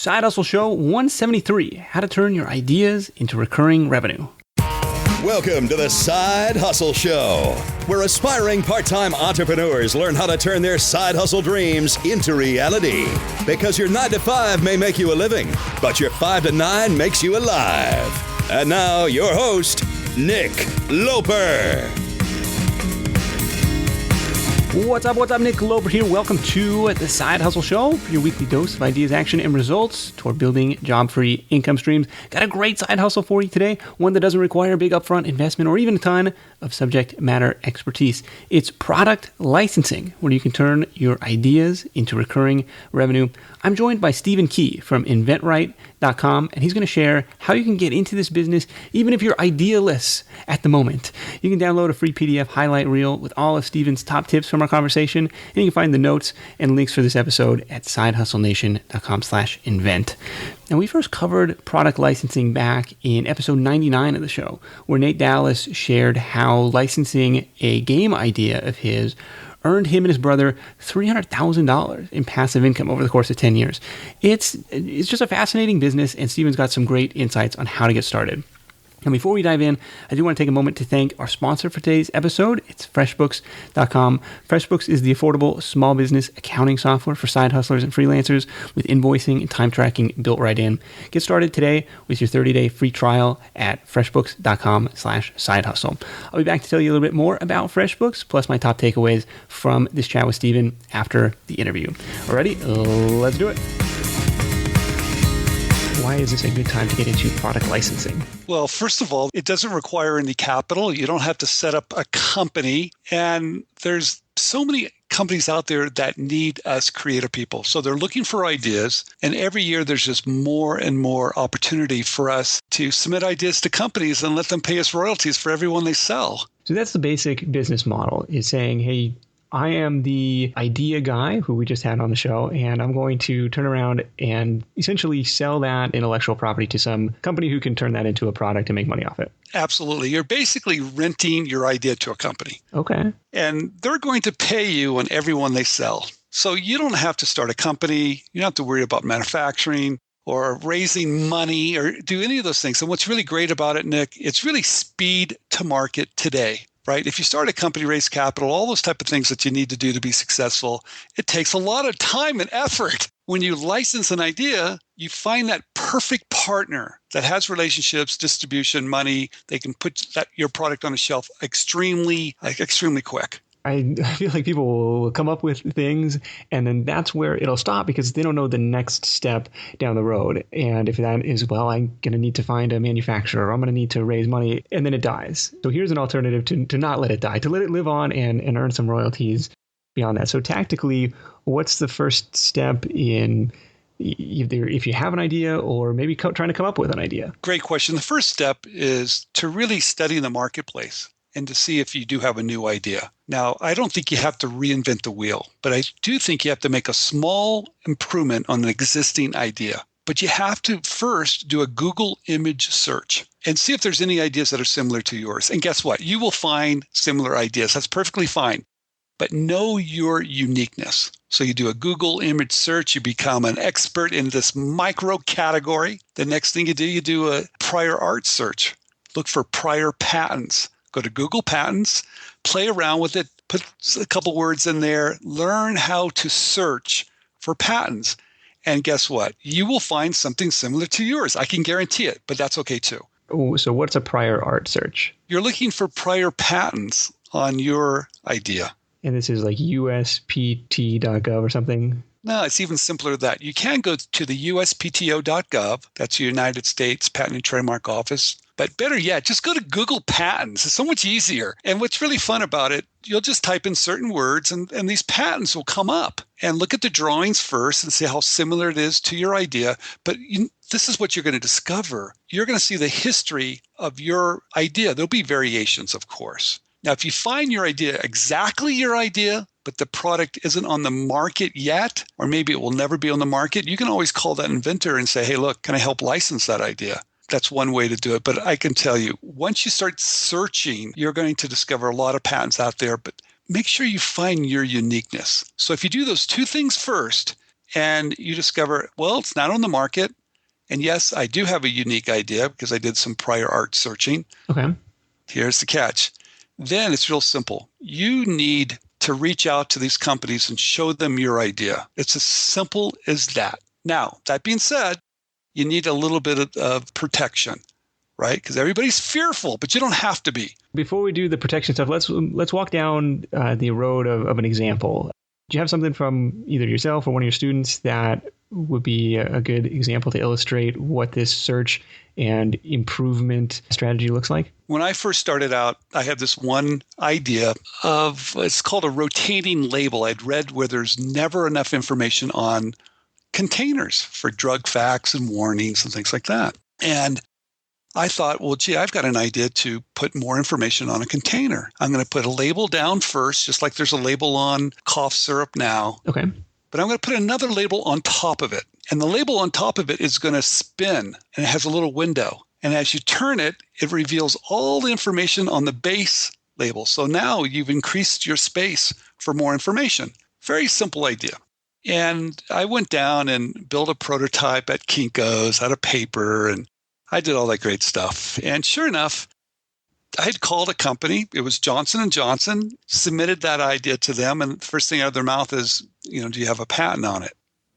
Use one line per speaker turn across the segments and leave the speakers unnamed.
Side Hustle Show 173, how to turn your ideas into recurring revenue.
Welcome to the Side Hustle Show, where aspiring part-time entrepreneurs learn how to turn their side hustle dreams into reality. Because your 9 to 5 may make you a living, but your 5 to 9 makes you alive. And now, your host, Nick Loper.
What's up, Nick Loper here. Welcome to the Side Hustle Show, your weekly dose of ideas, action, and results toward building job-free income streams. Got a great side hustle for you today, one that doesn't require a big upfront investment or even a ton of subject matter expertise. It's product licensing, where you can turn your ideas into recurring revenue. I'm joined by Stephen Key from InventRight.com, and he's going to share how you can get into this business even if you're idealess at the moment. You can download a free PDF highlight reel with all of Stephen's top tips from our conversation, and you can find the notes and links for this episode at sidehustlenation.com/invent. Now, we first covered product licensing back in episode 99 of the show, where Nate Dallas shared how licensing a game idea of his earned him and his brother $300,000 in passive income over the course of 10 years. It's just a fascinating business, and Stephen's got some great insights on how to get started. And before we dive in, I do want to take a moment to thank our sponsor for today's episode. It's FreshBooks.com. FreshBooks is the affordable small business accounting software for side hustlers and freelancers with invoicing and time tracking built right in. Get started today with your 30-day free trial at FreshBooks.com/sidehustle. I'll be back to tell you a little bit more about FreshBooks, plus my top takeaways from this chat with Stephen after the interview. Alrighty, let's do it. Why is this a good time to get into product licensing?
Well, first of all, it doesn't require any capital. You don't have to set up a company. And there's so many companies out there that need us creative people. So they're looking for ideas. And every year there's just more and more opportunity for us to submit ideas to companies and let them pay us royalties for every one they sell.
So that's the basic business model, is saying, hey, I am the idea guy who we just had on the show, and I'm going to turn around and essentially sell that intellectual property to some company who can turn that into a product and make money off it.
Absolutely. You're basically renting your idea to a company.
Okay.
And they're going to pay you on every one they sell. So you don't have to start a company. You don't have to worry about manufacturing or raising money or do any of those things. And what's really great about it, Nick, it's really speed to market today. Right? If you start a company, raise capital, all those type of things that you need to do to be successful, it takes a lot of time and effort. When you license an idea, you find that perfect partner that has relationships, distribution, money. They can put your product on a shelf extremely quick.
I feel like people will come up with things, and then that's where it'll stop because they don't know the next step down the road. And if that is, well, I'm going to need to find a manufacturer, or I'm going to need to raise money, and then it dies. So here's an alternative to not let it die, to let it live on and earn some royalties beyond that. So tactically, what's the first step in either if you have an idea or maybe trying to come up with an idea?
Great question. The first step is to really study the marketplace and to see if you do have a new idea. Now, I don't think you have to reinvent the wheel, but I do think you have to make a small improvement on an existing idea. But you have to first do a Google image search and see if there's any ideas that are similar to yours. And guess what? You will find similar ideas. That's perfectly fine. But know your uniqueness. So you do a Google image search, you become an expert in this micro category. The next thing you do a prior art search. Look for prior patents. Go to Google Patents, play around with it, put a couple words in there, learn how to search for patents. And guess what? You will find something similar to yours. I can guarantee it, but that's okay too.
Oh, so what's a prior art search?
You're looking for prior patents on your idea.
And this is like USPT.gov or something?
No, it's even simpler than that. You can go to the USPTO.gov. That's the United States Patent and Trademark Office. But better yet, just go to Google Patents. It's so much easier. And what's really fun about it, you'll just type in certain words and these patents will come up. And look at the drawings first and see how similar it is to your idea. But this is what you're going to discover. You're going to see the history of your idea. There'll be variations, of course. Now, if you find your idea exactly your idea, but the product isn't on the market yet, or maybe it will never be on the market, you can always call that inventor and say, hey, look, can I help license that idea? That's one way to do it. But I can tell you, once you start searching, you're going to discover a lot of patents out there. But make sure you find your uniqueness. So if you do those two things first, and you discover, well, it's not on the market. And yes, I do have a unique idea because I did some prior art searching.
Okay.
Here's the catch. Then it's real simple. You need to reach out to these companies and show them your idea. It's as simple as that. Now, that being said, you need a little bit of protection, right? Because everybody's fearful, but you don't have to be.
Before we do the protection stuff, let's walk down the road of an example. Do you have something from either yourself or one of your students that would be a good example to illustrate what this search and improvement strategy looks like?
When I first started out, I had this one idea of, it's called a rotating label. I'd read where there's never enough information on containers for drug facts and warnings and things like that. And I thought, well, gee, I've got an idea to put more information on a container. I'm going to put a label down first, just like there's a label on cough syrup now.
Okay.
But I'm going to put another label on top of it. And the label on top of it is going to spin, and it has a little window. And as you turn it, it reveals all the information on the base label. So now you've increased your space for more information. Very simple idea. And I went down and built a prototype at Kinko's out of paper, and I did all that great stuff. And sure enough, I had called a company. It was Johnson & Johnson, submitted that idea to them. And the first thing out of their mouth is, do you have a patent on it?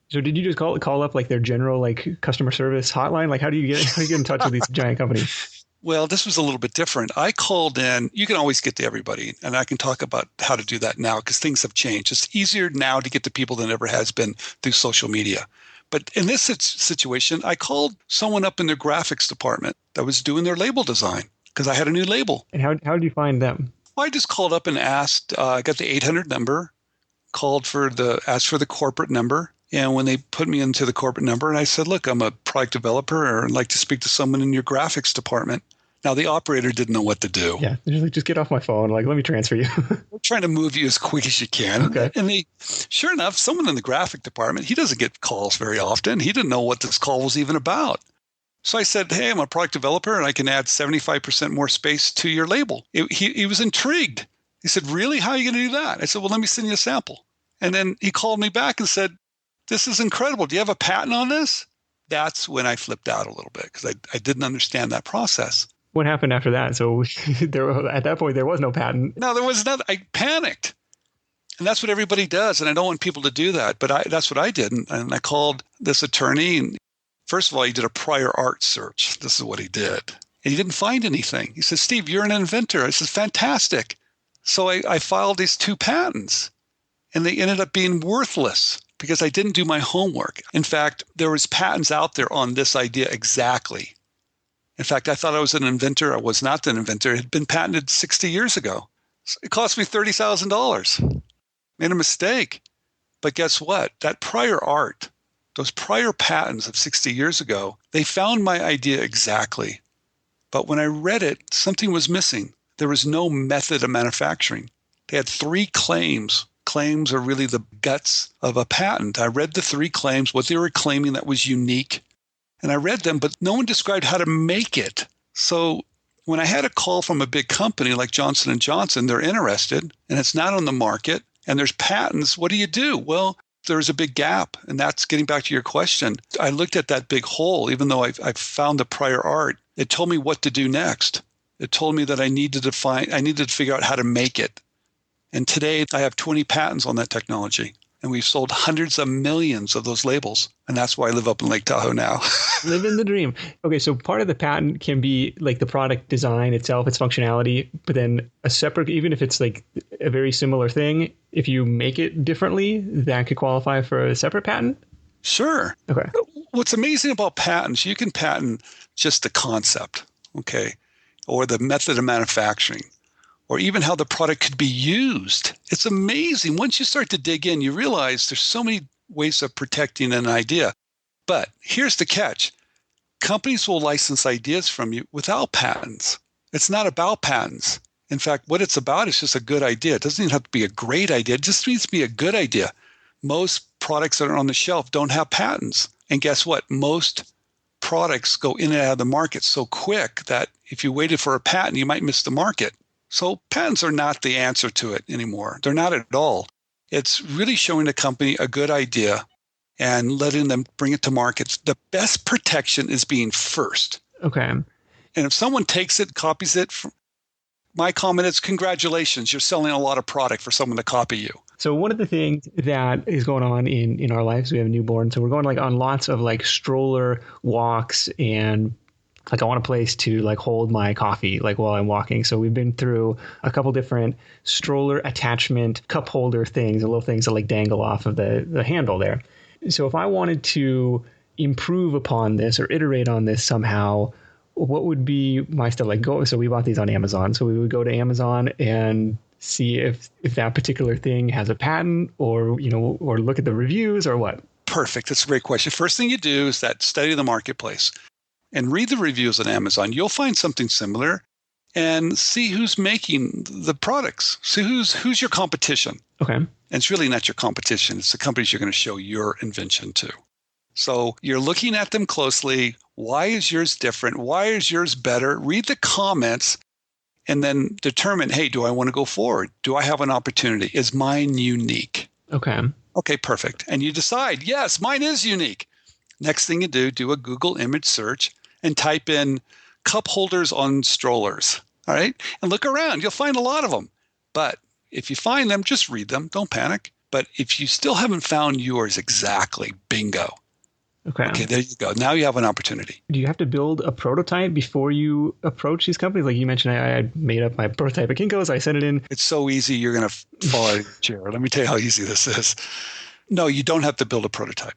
So did you just call up like their general like customer service hotline? Like how do you get in touch with these giant companies?
Well, this was a little bit different. I called in. You can always get to everybody, and I can talk about how to do that now because things have changed. It's easier now to get to people than it ever has been through social media. But in this situation, I called someone up in their graphics department that was doing their label design because I had a new label.
And how did you find them?
Well, I just called up and asked. I got the 800 number, asked for the corporate number. And when they put me into the corporate number, and I said, look, I'm a product developer, or I'd like to speak to someone in your graphics department. Now, the operator didn't know what to do.
Yeah, they're like, just get off my phone. Like, let me transfer you.
We're trying to move you as quick as you can.
Okay.
And sure enough, someone in the graphic department, he doesn't get calls very often. He didn't know what this call was even about. So I said, hey, I'm a product developer, and I can add 75% more space to your label. He was intrigued. He said, really? How are you going to do that? I said, well, let me send you a sample. And then he called me back and said, this is incredible. Do you have a patent on this? That's when I flipped out a little bit because I didn't understand that process.
What happened after that? So at that point, there was no patent.
No, there was not. I panicked. And that's what everybody does. And I don't want people to do that. But that's what I did. And I called this attorney. And first of all, he did a prior art search. This is what he did. And he didn't find anything. He said, Steve, you're an inventor. I said, fantastic. So I filed these 2 patents. And they ended up being worthless because I didn't do my homework. In fact, there was patents out there on this idea exactly. In fact, I thought I was an inventor. I was not an inventor. It had been patented 60 years ago. It cost me $30,000. Made a mistake. But guess what? That prior art, those prior patents of 60 years ago, they found my idea exactly. But when I read it, something was missing. There was no method of manufacturing. They had 3 claims. Claims are really the guts of a patent. I read the 3 claims, what they were claiming that was unique. And I read them, but no one described how to make it. So when I had a call from a big company like Johnson & Johnson, they're interested, and it's not on the market, and there's patents. What do you do? Well, there's a big gap, and that's getting back to your question. I looked at that big hole, even though I found the prior art. It told me what to do next. It told me that I needed to figure out how to make it. And today I have 20 patents on that technology. And we've sold hundreds of millions of those labels. And that's why I live up in Lake Tahoe now.
Living the dream. Okay, so part of the patent can be like the product design itself, its functionality, but then a separate, even if it's like a very similar thing, if you make it differently, that could qualify for a separate patent?
Sure.
Okay.
What's amazing about patents, you can patent just the concept, okay, or the method of manufacturing, or even how the product could be used. It's amazing. Once you start to dig in, you realize there's so many ways of protecting an idea. But here's the catch. Companies will license ideas from you without patents. It's not about patents. In fact, what it's about is just a good idea. It doesn't even have to be a great idea. It just needs to be a good idea. Most products that are on the shelf don't have patents. And guess what? Most products go in and out of the market so quick that if you waited for a patent, you might miss the market. So patents are not the answer to it anymore. They're not at all. It's really showing a company a good idea and letting them bring it to market. The best protection is being first.
Okay.
And if someone takes it, copies it, my comment is, congratulations, you're selling a lot of product for someone to copy you.
So one of the things that is going on in our lives, we have a newborn, so we're going like on lots of like stroller walks, and like I want a place to like hold my coffee like while I'm walking. So we've been through a couple different stroller attachment cup holder things, the little things that like dangle off of the handle there. So if I wanted to improve upon this or iterate on this somehow, what would be my step? Like so we bought these on Amazon. So we would go to Amazon and see if that particular thing has a patent, or, you know, or look at the reviews, or what?
Perfect. That's a great question. First thing you do is that study the marketplace and read the reviews on Amazon. You'll find something similar and see who's making the products. See who's your competition.
Okay.
And it's really not your competition. It's the companies you're going to show your invention to. So you're looking at them closely. Why is yours different? Why is yours better? Read the comments and then determine, hey, do I want to go forward? Do I have an opportunity? Is mine unique?
Okay.
Okay, perfect. And you decide, yes, mine is unique. Next thing you do a Google image search and type in cup holders on strollers. All right. And look around. You'll find a lot of them. But if you find them, just read them. Don't panic. But if you still haven't found yours exactly, bingo. Okay, there you go. Now you have an opportunity.
Do you have to build a prototype before you approach these companies? Like you mentioned, I made up my prototype at Kinko's. I sent it in.
It's so easy. You're going to fall out of your chair. Let me tell you how easy this is. No, you don't have to build a prototype.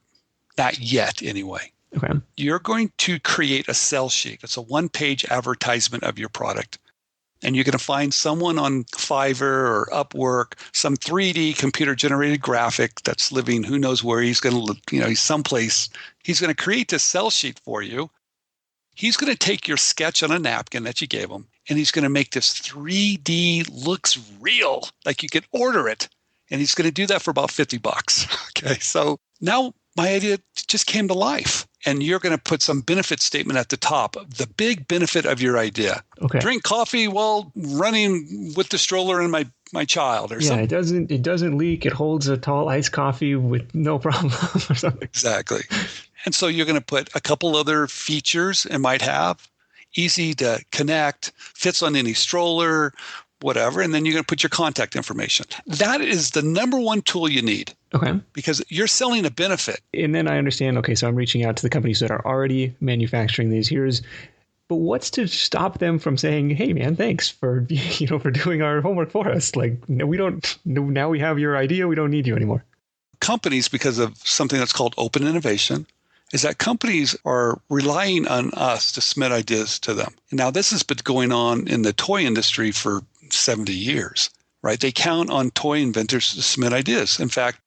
Not yet, anyway.
Okay.
You're going to create a sell sheet. It's a one-page advertisement of your product. And you're going to find someone on Fiverr or Upwork, some 3D computer-generated graphic that's living who knows where. He's going to live, he's someplace. He's going to create this sell sheet for you. He's going to take your sketch on a napkin that you gave him, and he's going to make this 3D looks real, like you could order it. And he's going to do that for about $50. Okay, so now my idea just came to life. And you're going to put some benefit statement at the top, the big benefit of your idea.
Okay.
Drink coffee while running with the stroller and my child or something.
Yeah, it doesn't leak. It holds a tall iced coffee with no problem or something.
Exactly. And so you're going to put a couple other features it might have. Easy to connect, fits on any stroller, whatever. And then you're going to put your contact information. That is the number one tool you need.
Okay.
Because you're selling a benefit.
And then I understand, okay, so I'm reaching out to the companies that are already manufacturing these. But what's to stop them from saying, hey, man, thanks for doing our homework for us. Like, no, now we have your idea. We don't need you anymore.
Companies, because of something that's called open innovation, is that companies are relying on us to submit ideas to them. Now, this has been going on in the toy industry for 70 years, right? They count on toy inventors to submit ideas. In fact,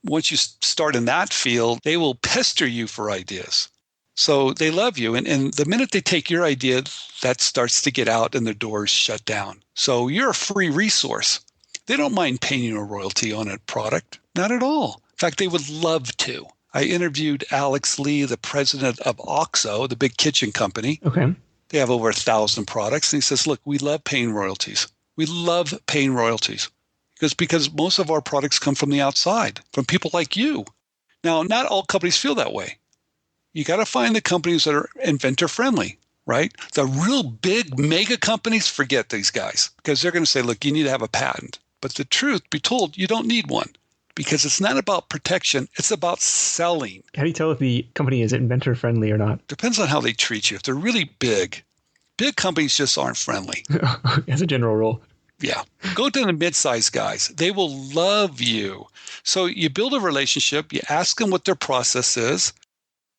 once you start in that field, they will pester you for ideas. So they love you. And the minute they take your idea, that starts to get out and the doors shut down. So you're a free resource. They don't mind paying you a royalty on a product. Not at all. In fact, they would love to. I interviewed Alex Lee, the president of OXO, the big kitchen company.
Okay.
They have over 1,000 products. And he says, look, we love paying royalties. We love paying royalties. Because most of our products come from the outside, from people like you. Now, not all companies feel that way. You got to find the companies that are inventor friendly, right? The real big mega companies, forget these guys, because they're going to say, look, you need to have a patent. But the truth be told, you don't need one, because it's not about protection. It's about selling.
How do you tell if the company is inventor friendly or not?
Depends on how they treat you. If they're really big companies just aren't friendly.
As a general rule.
Yeah. Go to the mid-sized guys. They will love you. So you build a relationship. You ask them what their process is.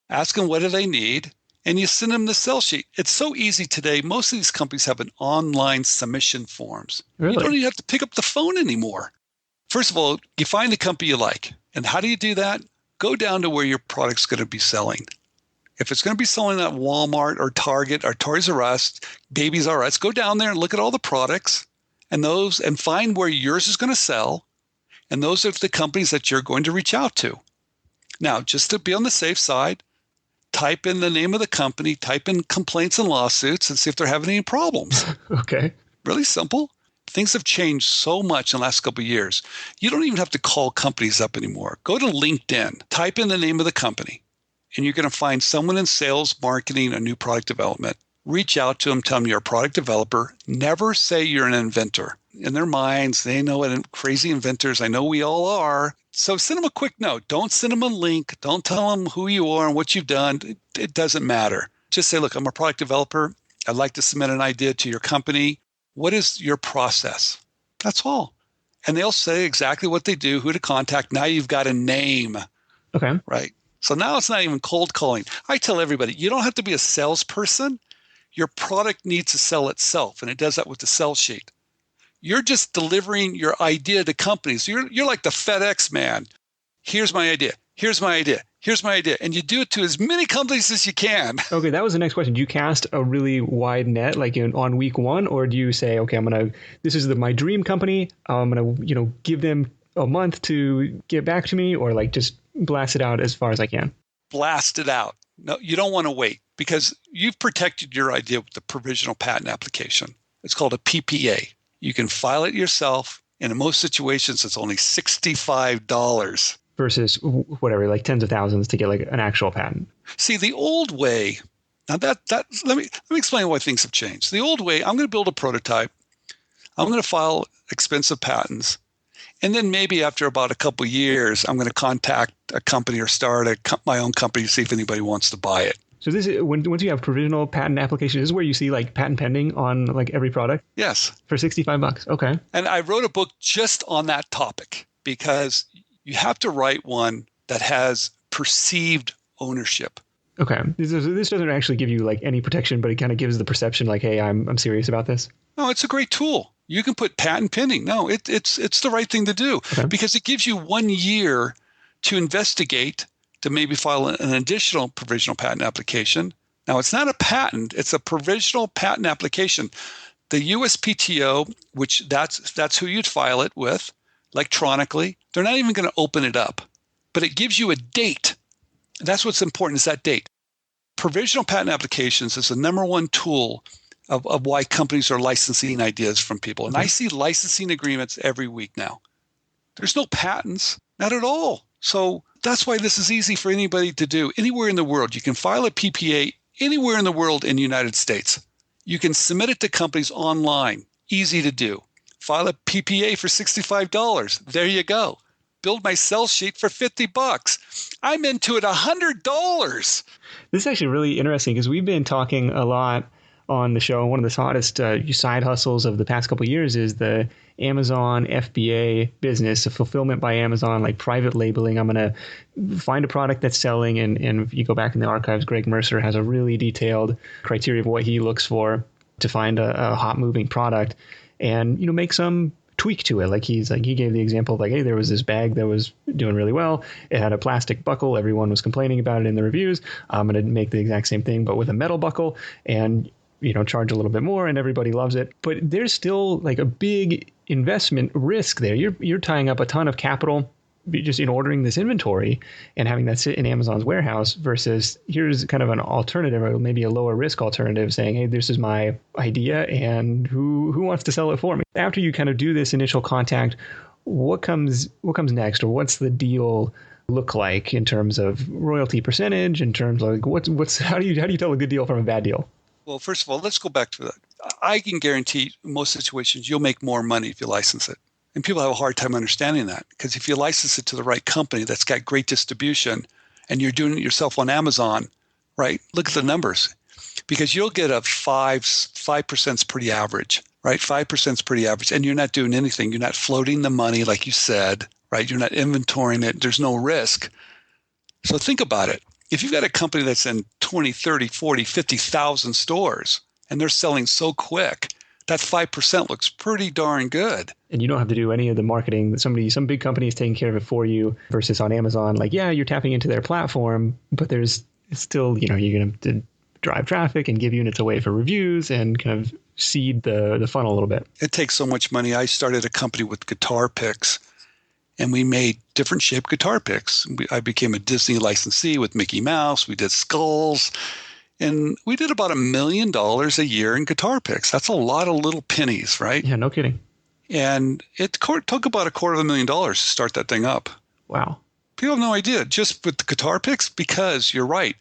Ask them what do they need. And you send them the sell sheet. It's so easy today. Most of these companies have an online submission forms.
Really?
You don't even have to pick up the phone anymore. First of all, you find the company you like. And how do you do that? Go down to where your product's going to be selling. If it's going to be selling at Walmart or Target or Toys R Us, Babies R Us, go down there and look at all the products. And find where yours is going to sell. And those are the companies that you're going to reach out to. Now, just to be on the safe side, type in the name of the company, type in complaints and lawsuits, and see if they're having any problems.
Okay.
Really simple. Things have changed so much in the last couple of years. You don't even have to call companies up anymore. Go to LinkedIn, type in the name of the company, and you're going to find someone in sales, marketing, or new product development. Reach out to them, tell them you're a product developer. Never say you're an inventor. In their minds, they know what crazy inventors, I know we all are. So send them a quick note. Don't send them a link. Don't tell them who you are and what you've done. It doesn't matter. Just say, look, I'm a product developer. I'd like to submit an idea to your company. What is your process? That's all. And they'll say exactly what they do, who to contact. Now you've got a name.
Okay.
Right? So now it's not even cold calling. I tell everybody, you don't have to be a salesperson. Your product needs to sell itself, and it does that with the sell sheet. You're just delivering your idea to companies. You're like the FedEx man. Here's my idea. Here's my idea. Here's my idea. And you do it to as many companies as you can.
Okay, that was the next question. Do you cast a really wide net, like on week one, or do you say, okay, this is my dream company. I'm gonna, give them a month to get back to me, or like just blast it out as far as I can?
Blast it out. No, you don't want to wait because you've protected your idea with the provisional patent application. It's called a PPA. You can file it yourself. And in most situations, it's only $65.
Versus whatever, like tens of thousands to get like an actual patent.
See, the old way, now that let me explain why things have changed. The old way, I'm going to build a prototype. I'm going to file expensive patents. And then maybe after about a couple of years, I'm going to contact a company or start my own company to see if anybody wants to buy it.
So this is once you have provisional patent application, this is where you see like patent pending on like every product?
Yes.
For $65. Okay.
And I wrote a book just on that topic because you have to write one that has perceived ownership.
Okay. This doesn't actually give you like any protection, but it kind of gives the perception like, hey, I'm serious about this.
No, it's a great tool. You can put patent pending. No, it's the right thing to do because it gives you 1 year to investigate, to maybe file an additional provisional patent application. Now, it's not a patent. It's a provisional patent application. The USPTO, which that's who you'd file it with electronically, they're not even going to open it up. But it gives you a date. That's what's important is that date. Provisional patent applications is the number one tool of why companies are licensing ideas from people. And I see licensing agreements every week now. There's no patents, not at all. So that's why this is easy for anybody to do. Anywhere in the world, you can file a PPA anywhere in the world in the United States. You can submit it to companies online. Easy to do. File a PPA for $65. There you go. Build my sell sheet for $50. I'm into it $100.
This is actually really interesting because we've been talking a lot on the show. One of the hottest side hustles of the past couple of years is the Amazon FBA business, the fulfillment by Amazon, like private labeling. I'm going to find a product that's selling. And if you go back in the archives, Greg Mercer has a really detailed criteria of what he looks for to find a hot moving product and, make some tweak to it. He gave the example of hey, there was this bag that was doing really well. It had a plastic buckle. Everyone was complaining about it in the reviews. I'm going to make the exact same thing, but with a metal buckle and, charge a little bit more and everybody loves it. But there's still a big investment risk there. You're tying up a ton of capital just in ordering this inventory and having that sit in Amazon's warehouse versus here's kind of an alternative or maybe a lower risk alternative saying, hey, this is my idea and who wants to sell it for me? After you kind of do this initial contact, what comes next, or what's the deal look like in terms of royalty percentage, in terms of how do you tell a good deal from a bad deal?
Well, first of all, let's go back to that. I can guarantee in most situations you'll make more money if you license it. And people have a hard time understanding that because if you license it to the right company that's got great distribution and you're doing it yourself on Amazon, right? Look at the numbers because you'll get a 5% is pretty average, right? 5% is pretty average. And you're not doing anything. You're not floating the money like you said, right? You're not inventorying it. There's no risk. So think about it. If you've got a company that's in 20, 30, 40, 50,000 stores and they're selling so quick, that 5% looks pretty darn good. And
you don't have to do any of the marketing. Some big company is taking care of it for you versus on Amazon. You're tapping into their platform, but there's still, you're going to drive traffic and give units away for reviews and kind of seed the funnel a little bit.
It takes so much money. I started a company with guitar picks and we made different shaped guitar picks. I became a Disney licensee with Mickey Mouse. We did skulls. And we did about $1 million a year in guitar picks. That's a lot of little pennies, right?
Yeah, no kidding.
And it took about $250,000 to start that thing up.
Wow.
People have no idea. Just with the guitar picks, because you're right.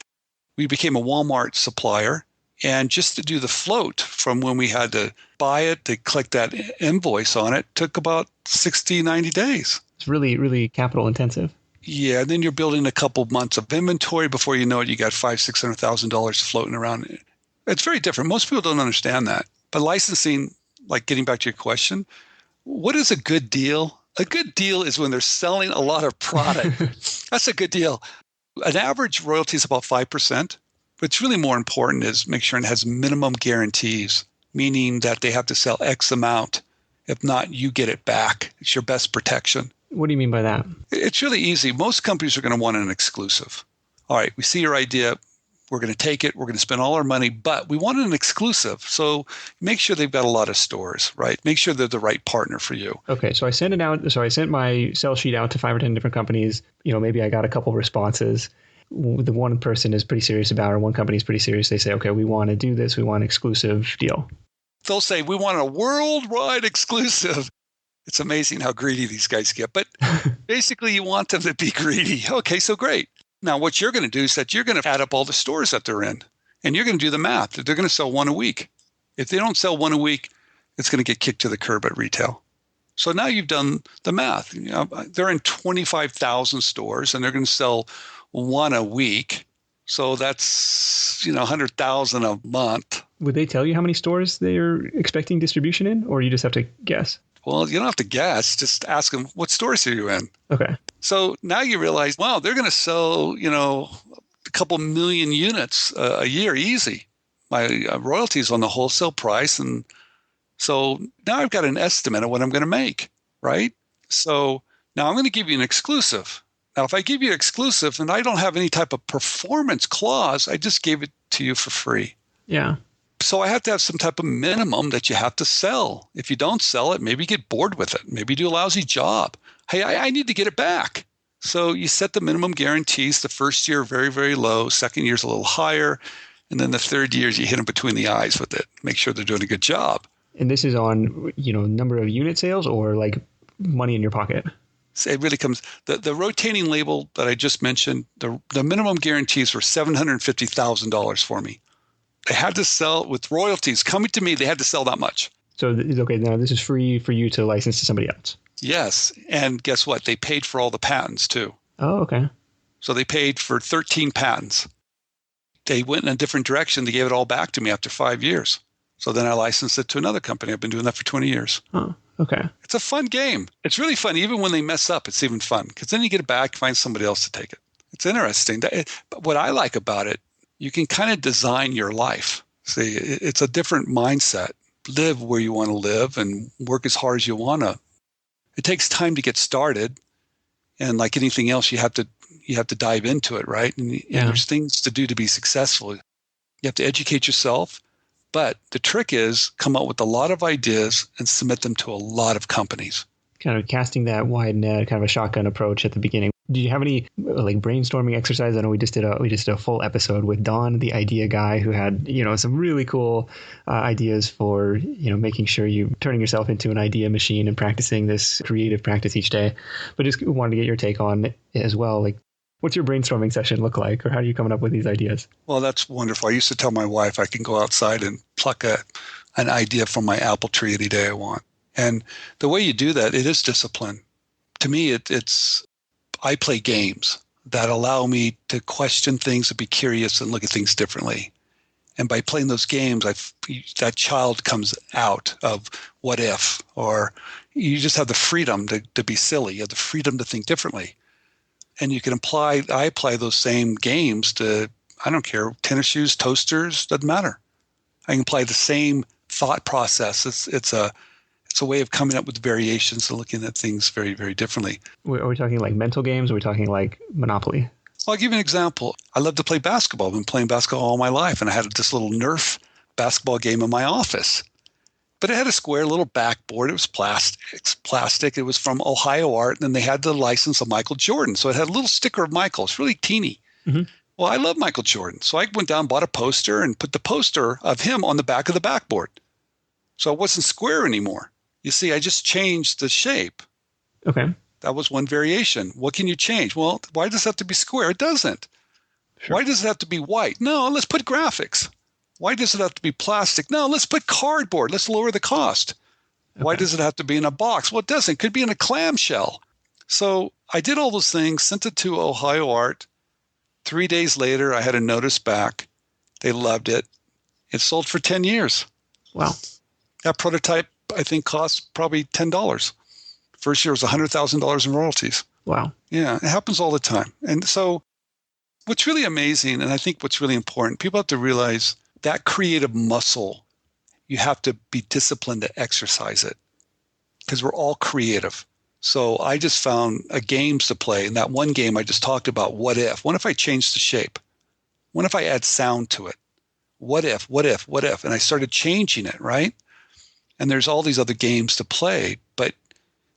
We became a Walmart supplier. And just to do the float from when we had to buy it to collect that invoice on it took about 60, 90 days.
It's really, really capital intensive.
Yeah, and then you're building a couple months of inventory. Before you know it, you got $500,000-$600,000 floating around. It's very different. Most people don't understand that. But licensing, like getting back to your question, what is a good deal? A good deal is when they're selling a lot of product. That's a good deal. An average royalty is about 5%. What's really more important is make sure it has minimum guarantees, meaning that they have to sell X amount. If not, you get it back. It's your best protection.
What do you mean by that?
It's really easy. Most companies are going to want an exclusive. All right, we see your idea. We're going to take it. We're going to spend all our money, but we want an exclusive. So make sure they've got a lot of stores, right? Make sure they're the right partner for you.
Okay, so I sent it out. So I sent my sell sheet out to 5 or 10 different companies. Maybe I got a couple responses. The one person is pretty serious about it, or one company is pretty serious. They say, okay, we want to do this. We want an exclusive deal.
They'll say, we want a worldwide exclusive. It's amazing how greedy these guys get. But basically, you want them to be greedy. Okay, so great. Now, what you're going to do is that you're going to add up all the stores that they're in, and you're going to do the math. They're going to sell one a week. If they don't sell one a week, it's going to get kicked to the curb at retail. So now you've done the math. They're in 25,000 stores, and they're going to sell one a week. So that's, 100,000 a month.
Would they tell you how many stores they're expecting distribution in, or you just have to guess?
Well, you don't have to guess. Just ask them, what stores are you in?
Okay.
So now you realize, wow, they're going to sell, a couple million units a year easy. My royalties on the wholesale price. And so now I've got an estimate of what I'm going to make, right? So now I'm going to give you an exclusive. Now, if I give you exclusive and I don't have any type of performance clause, I just gave it to you for free.
Yeah.
So I have to have some type of minimum that you have to sell. If you don't sell it, maybe you get bored with it. Maybe you do a lousy job. Hey, I need to get it back. So you set the minimum guarantees. The first year, very, very low. Second year's a little higher. And then the third year, you hit them between the eyes with it. Make sure they're doing a good job.
And this is on, number of unit sales or like money in your pocket?
So it really comes, the rotating label that I just mentioned, the minimum guarantees were $750,000 for me. They had to sell with royalties coming to me. They had to sell that much.
So, okay, now this is free for you to license to somebody else.
Yes. And guess what? They paid for all the patents too.
Oh, okay.
So they paid for 13 patents. They went in a different direction. They gave it all back to me after 5 years. So then I licensed it to another company. I've been doing that for 20 years.
Oh, okay.
It's a fun game. It's really fun. Even when they mess up, it's even fun because then you get it back, find somebody else to take it. It's interesting. But what I like about it, you can kind of design your life. See, it's a different mindset. Live where you want to live and work as hard as you want to. It takes time to get started. And like anything else, you have to dive into it, right? And there's things to do to be successful. You have to educate yourself. But the trick is come up with a lot of ideas and submit them to a lot of companies.
Kind of casting that wide net, kind of a shotgun approach at the beginning. Do you have any like brainstorming exercise? I know we just did a full episode with Don, the idea guy, who had some really cool ideas for making sure you turning yourself into an idea machine and practicing this creative practice each day. But just wanted to get your take on it as well. Like, what's your brainstorming session look like, or how are you coming up with these ideas?
Well, that's wonderful. I used to tell my wife I can go outside and pluck an idea from my apple tree any day I want. And the way you do that, it is discipline. To me, it's I play games that allow me to question things and be curious and look at things differently. And by playing those games, that child comes out of what if, or you just have the freedom to be silly. You have the freedom to think differently. And you can I apply those same games to, I don't care, tennis shoes, toasters, doesn't matter. I can apply the same thought process. It's a way of coming up with variations and looking at things very, very differently.
Are we talking like mental games? Or are we talking like Monopoly?
Well, I'll give you an example. I love to play basketball. I've been playing basketball all my life, and I had this little Nerf basketball game in my office. But it had a square little backboard. It was plastic. It was from Ohio Art, and then they had the license of Michael Jordan. So it had a little sticker of Michael. It's really teeny. Mm-hmm. Well, I love Michael Jordan. So I went down, bought a poster, and put the poster of him on the back of the backboard. So it wasn't square anymore. You see, I just changed the shape.
Okay.
That was one variation. What can you change? Well, why does it have to be square? It doesn't.
Sure.
Why does it have to be white? No, let's put graphics. Why does it have to be plastic? No, let's put cardboard. Let's lower the cost. Why
Okay.
does it have to be in a box? Well, it doesn't. It could be in a clamshell. So I did all those things, sent it to Ohio Art. 3 days later, I had a notice back. They loved it. It sold for 10 years.
Wow.
That prototype, I think, cost probably $10. First year was $100,000 in royalties.
Wow.
Yeah, it happens all the time. And so what's really amazing, and I think what's really important, people have to realize that creative muscle, you have to be disciplined to exercise it because we're all creative. So I just found games to play. And that one game I just talked about, what if? What if I change the shape? What if I add sound to it? What if? And I started changing it, right? And there's all these other games to play. But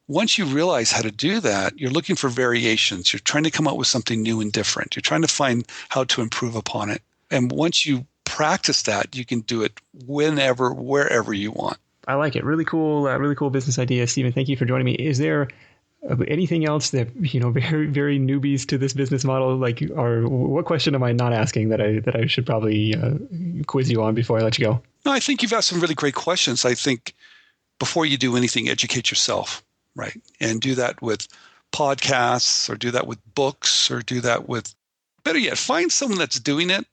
once you realize how to do that, you're looking for variations. You're trying to come up with something new and different. You're trying to find how to improve upon it. And once you practice that, you can do it whenever, wherever you want.
I like it. Really cool business idea. Stephen, thank you for joining me. Is there anything else that, very, very newbies to this business model, like, or what question am I not asking that I should probably quiz you on before I let you go?
No, I think you've asked some really great questions. I think before you do anything, educate yourself, right? And do that with podcasts, or do that with books, or do that with, better yet, find someone that's doing it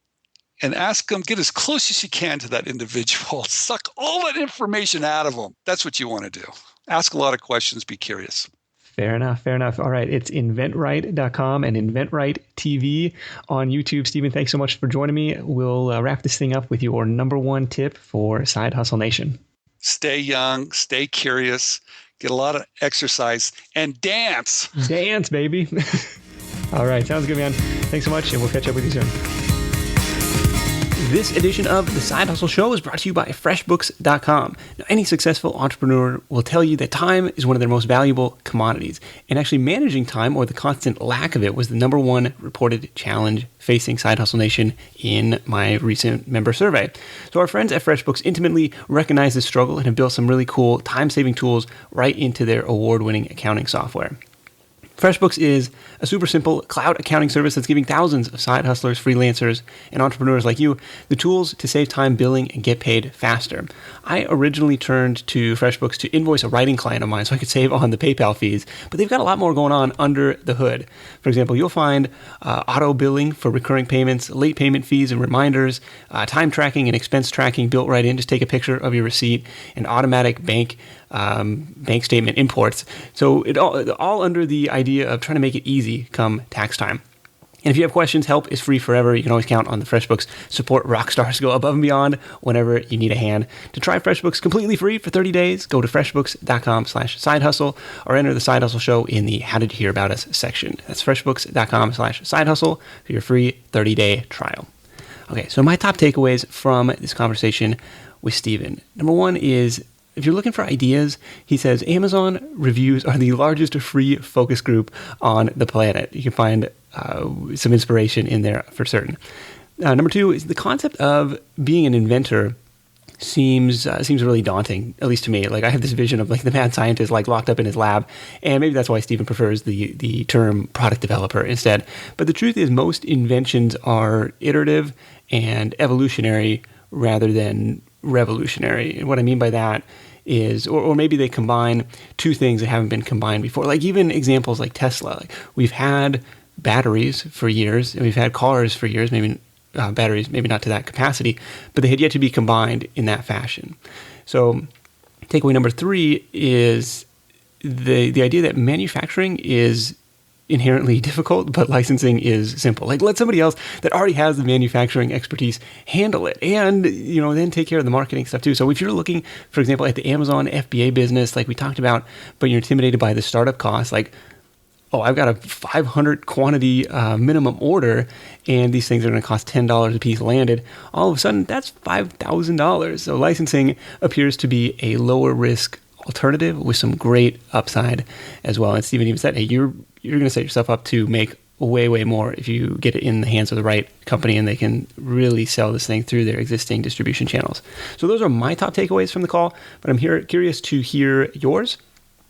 and ask them, get as close as you can to that individual, suck all that information out of them. That's what you want to do. Ask a lot of questions, be curious.
Fair enough. All right. It's InventRight.com and InventRight TV on YouTube. Stephen, thanks so much for joining me. We'll wrap this thing up with your number one tip for Side Hustle Nation.
Stay young, stay curious, get a lot of exercise, and dance.
Dance, baby. All right. Sounds good, man. Thanks so much, and we'll catch up with you soon. This edition of The Side Hustle Show is brought to you by FreshBooks.com. Now, any successful entrepreneur will tell you that time is one of their most valuable commodities. And actually managing time, or the constant lack of it, was the number one reported challenge facing Side Hustle Nation in my recent member survey. So our friends at FreshBooks intimately recognize this struggle and have built some really cool time-saving tools right into their award-winning accounting software. FreshBooks is a super simple cloud accounting service that's giving thousands of side hustlers, freelancers, and entrepreneurs like you the tools to save time billing and get paid faster. I originally turned to FreshBooks to invoice a writing client of mine so I could save on the PayPal fees, but they've got a lot more going on under the hood. For example, you'll find auto billing for recurring payments, late payment fees and reminders, time tracking and expense tracking built right in. Just take a picture of your receipt, and automatic bank statement imports. So it all under the idea of trying to make it easy come tax time. And if you have questions, help is free forever. You can always count on the FreshBooks support rock stars to go above and beyond whenever you need a hand. To try FreshBooks completely free for 30 days, go to freshbooks.com/sidehustle or enter the Side Hustle Show in the How Did You Hear About Us section. That's freshbooks.com/sidehustle for your free 30-day trial. Okay, so my top takeaways from this conversation with Stephen. Number one is, if you're looking for ideas, he says Amazon reviews are the largest free focus group on the planet. You can find some inspiration in there for certain. Number two is the concept of being an inventor seems really daunting, at least to me. Like, I have this vision of like the mad scientist like locked up in his lab, and maybe that's why Stephen prefers the term product developer instead. But the truth is, most inventions are iterative and evolutionary rather than revolutionary. And what I mean by that is, or maybe they combine two things that haven't been combined before. Like even examples like Tesla. Like, we've had batteries for years, and we've had cars for years, maybe batteries, maybe not to that capacity, but they had yet to be combined in that fashion. So takeaway number three is the idea that manufacturing is inherently difficult, but licensing is simple. Like, let somebody else that already has the manufacturing expertise handle it, and then take care of the marketing stuff too. So if you're looking, for example, at the Amazon FBA business, like we talked about, but you're intimidated by the startup costs, like, oh, I've got a 500 quantity minimum order, and these things are going to cost $10 a piece landed. All of a sudden, that's $5,000. So licensing appears to be a lower risk alternative with some great upside as well. And Stephen even said, hey, you're going to set yourself up to make way, way more if you get it in the hands of the right company and they can really sell this thing through their existing distribution channels. So those are my top takeaways from the call, but I'm curious to hear yours.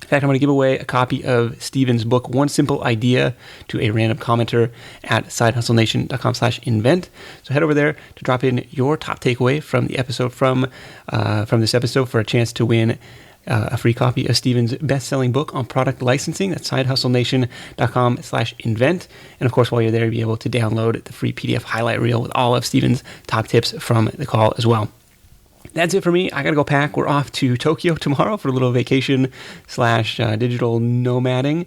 In fact, I'm going to give away a copy of Steven's book, One Simple Idea, to a random commenter at sidehustlenation.com/invent. So head over there to drop in your top takeaway from the episode, from this episode, for a chance to win a free copy of Steven's best-selling book on product licensing. That's sidehustlenation.com/invent. And of course, while you're there, you'll be able to download the free PDF highlight reel with all of Steven's top tips from the call as well. That's it for me. I got to go pack. We're off to Tokyo tomorrow for a little vacation / digital nomading.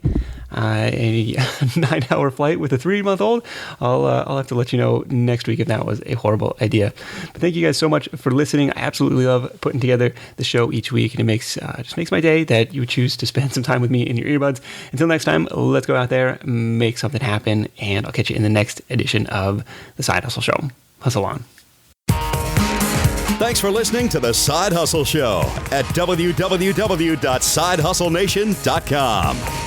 A 9-hour flight with a 3-month-old. I'll have to let you know next week if that was a horrible idea. But thank you guys so much for listening. I absolutely love putting together the show each week, and it just makes my day that you would choose to spend some time with me in your earbuds. Until next time, let's go out there, make something happen, and I'll catch you in the next edition of the Side Hustle Show. Hustle on.
Thanks for listening to The Side Hustle Show at www.sidehustlenation.com.